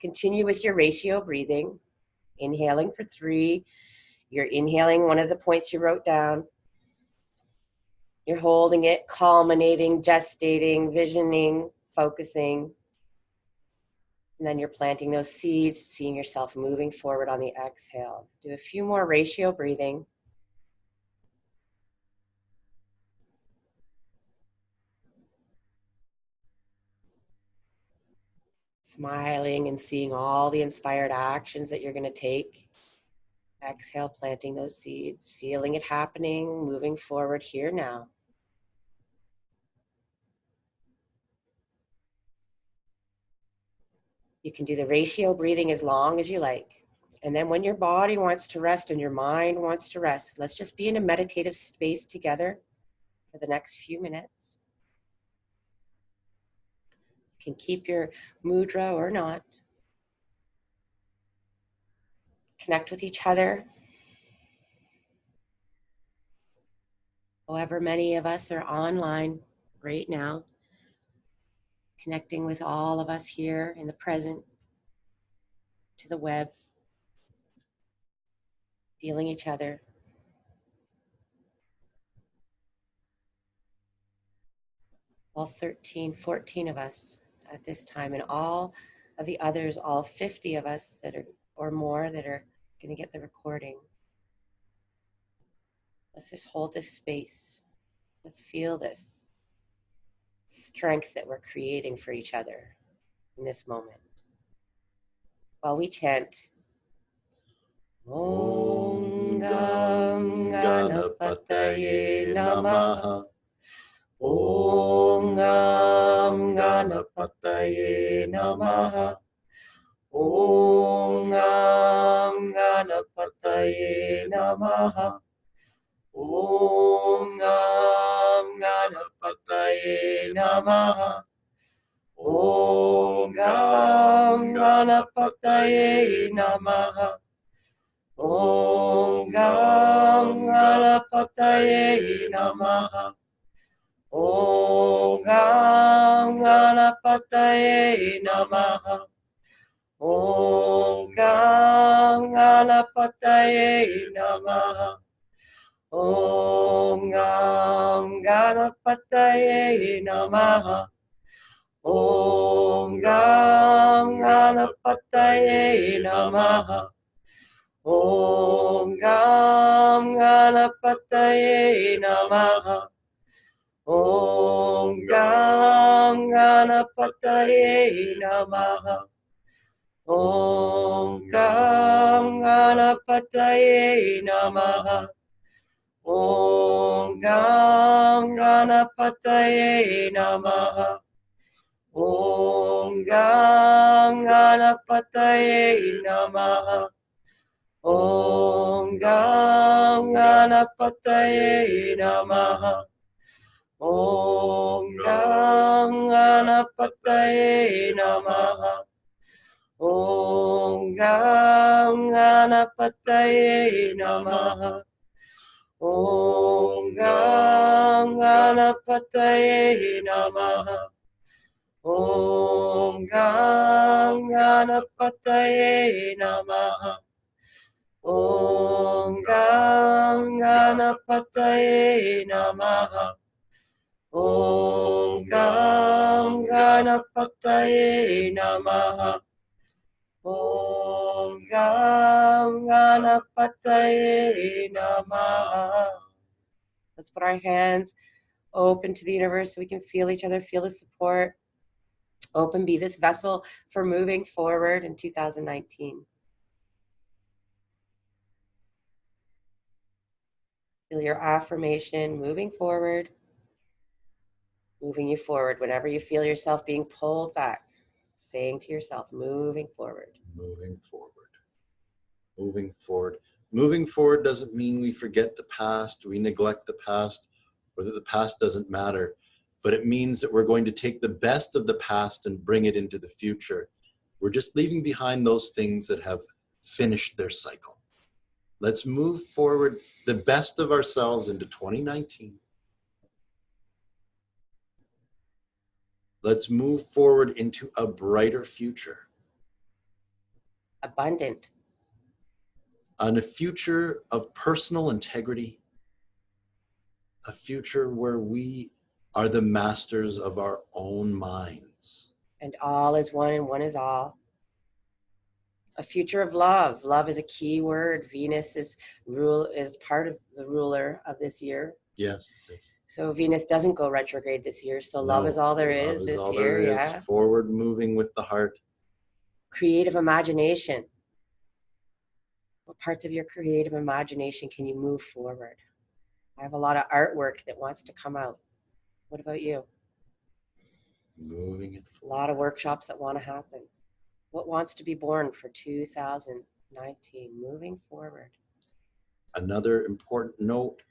Continue with your ratio breathing. Inhaling for 3. You're inhaling one of the points you wrote down. You're holding it, culminating, gestating, visioning, focusing. And then you're planting those seeds, seeing yourself moving forward on the exhale. Do a few more ratio breathing. Smiling and seeing all the inspired actions that you're going to take. Exhale, planting those seeds, feeling it happening, moving forward here now. You can do the ratio breathing as long as you like. And then when your body wants to rest and your mind wants to rest, let's just be in a meditative space together for the next few minutes. You can keep your mudra or not. Connect with each other. However many of us are online right now, connecting with all of us here in the present to the web, feeling each other. All 13, 14 of us at this time, and all of the others, all 50 of us that are, or more, that are going to get the recording. Let's just hold this space. Let's feel this strength that we're creating for each other in this moment. While we chant, Om Gam Ganapataye Namaha. Om Gam Ganapataye Namaha. Om Gam Ganapataye Namaha. Om Gam Ganapataye Namaha. Om Gam Ganapataye Namaha. Om Gam Ganapataye Namaha. Om Gam Ganapataye Namaha. Om Gam Ganapataye Namaha. Om Gam Ganapataye Namaha. Om Gam Ganapataye Namaha. Om Gam Ganapataye Namaha. Om Gam Ganapataye Namaha. Om Gam Ganapataye Namaha. Om Gam Ganapataye Namaha. Om Gam Ganapataye Namaha. Om Gam Ganapataye Namaha. Om Gam Ganapataye Namaha. Om Gam Ganapataye Namaha. Om Gam Ganapataye Namaha. Om Gam Ganapataye Namaha. Om Gam Ganapataye Namaha. Om Gam Ganapataye Namaha. Om Gam Ganapataye Namaha. Let's put our hands open to the universe so we can feel each other, feel the support. Open, be this vessel for moving forward in 2019. Feel your affirmation moving forward, moving you forward whenever you feel yourself being pulled back. Saying to yourself, moving forward. Moving forward. Moving forward. Moving forward doesn't mean we forget the past, we neglect the past, or that the past doesn't matter. But it means that we're going to take the best of the past and bring it into the future. We're just leaving behind those things that have finished their cycle. Let's move forward the best of ourselves into 2019. Let's move forward into a brighter future. Abundant. On a future of personal integrity. A future where we are the masters of our own minds. And all is one and one is all. A future of love. Love is a key word. Venus is part of the ruler of this year. Yes. So Venus doesn't go retrograde this year. So love is all there is this year. Yeah. Forward moving with the heart. Creative imagination. What parts of your creative imagination can you move forward? I have a lot of artwork that wants to come out. What about you? Moving it forward. A lot of workshops that want to happen. What wants to be born for 2019? Moving forward. Another important note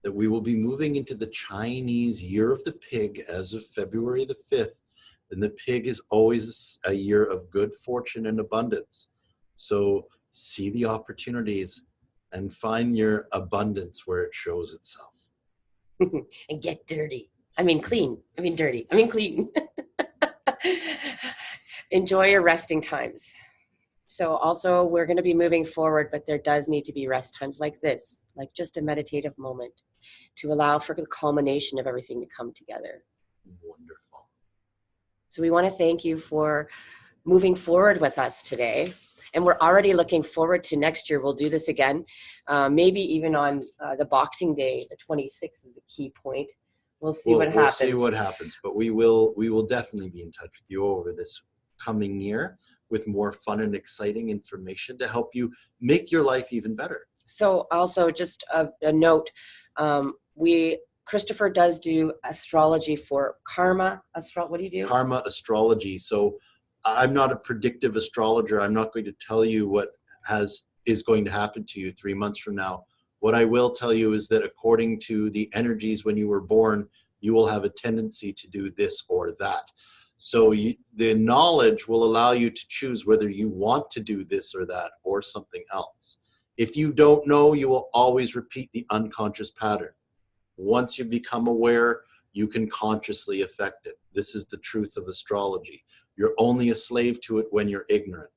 that we will be moving into the Chinese Year of the Pig as of February the 5th. And the pig is always a year of good fortune and abundance. So see the opportunities and find your abundance where it shows itself. And get dirty. I mean clean. I mean dirty. I mean clean. Enjoy your resting times. So also we're going to be moving forward, but there does need to be rest times like this, like just a meditative moment to allow for the culmination of everything to come together. Wonderful. So we want to thank you for moving forward with us today. And we're already looking forward to next year. We'll do this again, maybe even on the Boxing Day, the 26th is the key point. We'll see what happens. We'll see what happens, but we will definitely be in touch with you over this coming year with more fun and exciting information to help you make your life even better. So also just a note, Christopher does do astrology for karma. What do you do? Karma astrology. So I'm not a predictive astrologer. I'm not going to tell you what is going to happen to you 3 months from now. What I will tell you is that according to the energies when you were born, you will have a tendency to do this or that. So the knowledge will allow you to choose whether you want to do this or that or something else. If you don't know, you will always repeat the unconscious pattern. Once you become aware, you can consciously affect it. This is the truth of astrology. You're only a slave to it when you're ignorant.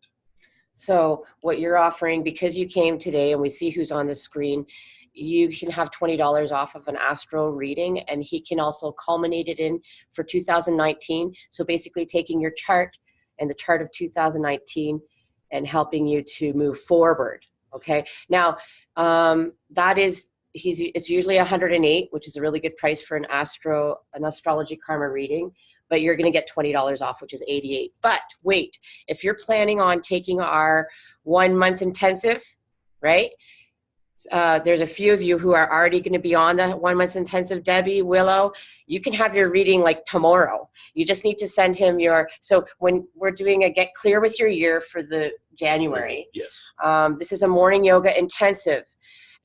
So what you're offering, because you came today and we see who's on the screen, you can have $20 off of an astro reading, and he can also culminate it in for 2019. So basically taking your chart and the chart of 2019 and helping you to move forward. Okay. Now, it's usually 108, which is a really good price for an astrology karma reading, but you're going to get $20 off, which is 88. But wait, if you're planning on taking our 1 month intensive, right? There's a few of you who are already going to be on the 1 month intensive. Debbie, Willow, you can have your reading like tomorrow. You just need to send him so when we're doing a get clear with your year for the January, yes. This is a morning yoga intensive.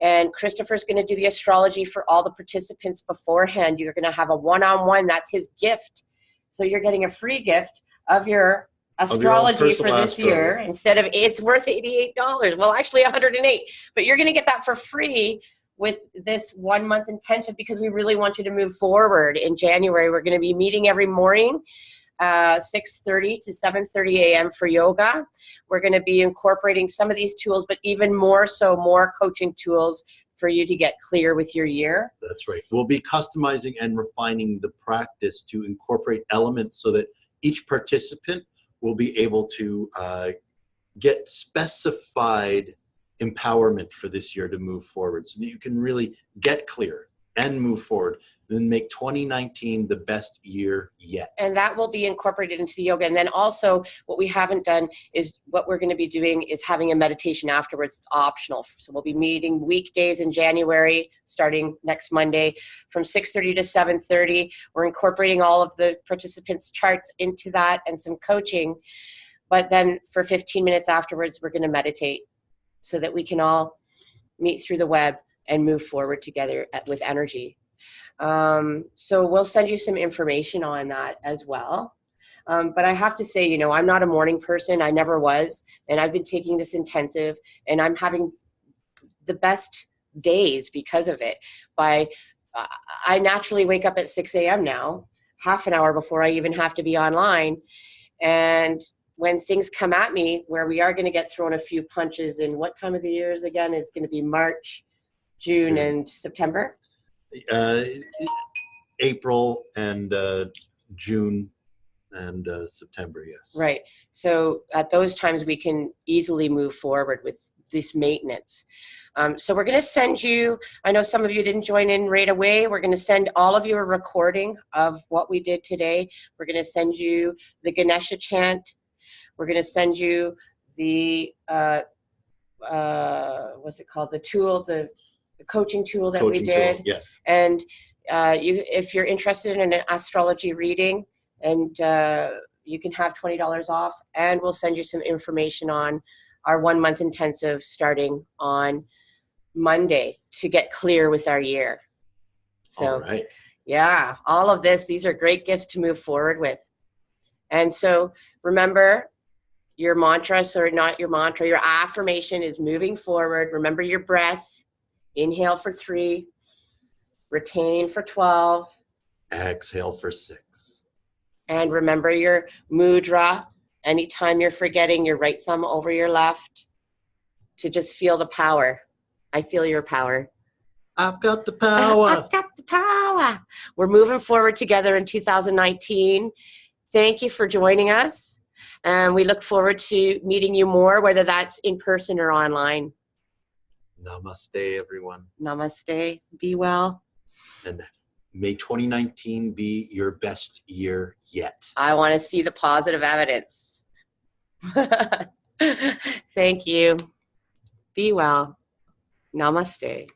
And Christopher's going to do the astrology for all the participants beforehand. You're going to have a one-on-one. That's his gift. So you're getting a free gift of your astrology for this year. Instead of, it's worth $88. Well, actually $108, but you're going to get that for free with this 1 month intensive, because we really want you to move forward. In January, we're going to be meeting every morning, 6:30 to 7:30 a.m. for yoga. We're going to be incorporating some of these tools, but even more so, more coaching tools for you to get clear with your year. That's right. We'll be customizing and refining the practice to incorporate elements so that each participant will be able to get specified empowerment for this year to move forward, so that you can really get clear and move forward and make 2019 the best year yet. And that will be incorporated into the yoga. And then also what we haven't done is, what we're going to be doing is having a meditation afterwards. It's optional. So we'll be meeting weekdays in January, starting next Monday from 6:30 to 7:30. We're incorporating all of the participants' charts into that and some coaching. But then for 15 minutes afterwards, we're going to meditate, so that we can all meet through the web and move forward together with energy. So we'll send you some information on that as well. But I have to say, you know, I'm not a morning person. I never was. And I've been taking this intensive, and I'm having the best days because of it. I naturally wake up at 6 a.m. now, half an hour before I even have to be online. And when things come at me where we are going to get thrown a few punches, in what time of the year is again? It's going to be March, June, and September? April and June and September, yes. Right. So at those times, we can easily move forward with this maintenance. So we're going to send you, I know some of you didn't join in right away. We're going to send all of you a recording of what we did today. We're going to send you the Ganesha chant. We're going to send you the, what's it called? The tool, the coaching tool that we did. Yeah. And if you're interested in an astrology reading, and you can have $20 off, and we'll send you some information on our 1 month intensive starting on Monday to get clear with our year. So, all right. Yeah, all of this, these are great gifts to move forward with. And so remember, your mantra, sorry, not your mantra, your affirmation is moving forward. Remember your breath. Inhale for 3, retain for 12. Exhale for 6. And remember your mudra. Anytime you're forgetting, your right thumb over your left, to just feel the power. I feel your power. I've got the power. I've got the power. We're moving forward together in 2019. Thank you for joining us. And we look forward to meeting you more, whether that's in person or online. Namaste, everyone. Namaste. Be well. And may 2019 be your best year yet. I want to see the positive evidence. Thank you. Be well. Namaste.